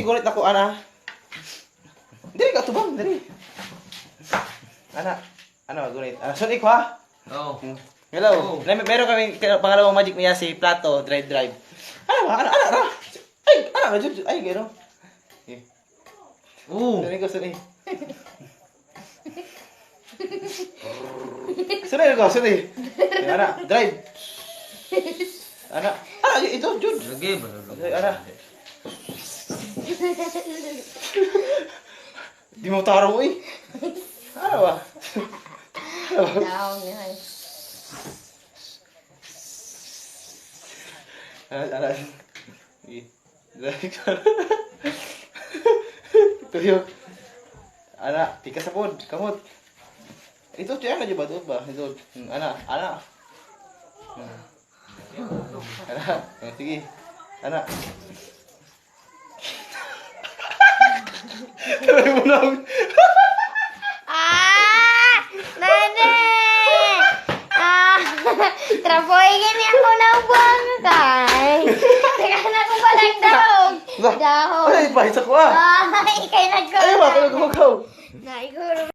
sigurit ako, ana. Dili ka tubang, dili. Ana, gunit. Sunod ko ha. Oo. Hello. Meron kami pangalawang magic niya si Plato, drive. Ano? Ay, gano'n. Oo. Sunod. Sunod. Ana, drive. Ana, ito, Jun. Lagi ba? Ana. Di mo tarong, uy. Ano ba? Down yan. Ano? Ito yun. Ana, tikas sa pod, kamot. Ito, tiyan na dyan ba? Ito ba? Ito. Ana. Ana, sige. Ana. Taray mo na. Nene! Trapoy gini ako ng bangkay. Teka na ko palang daog. Daog. Ay, pahit sa kuha. Ay, kay nagkaw. Ay, makakagaw. Naiguro.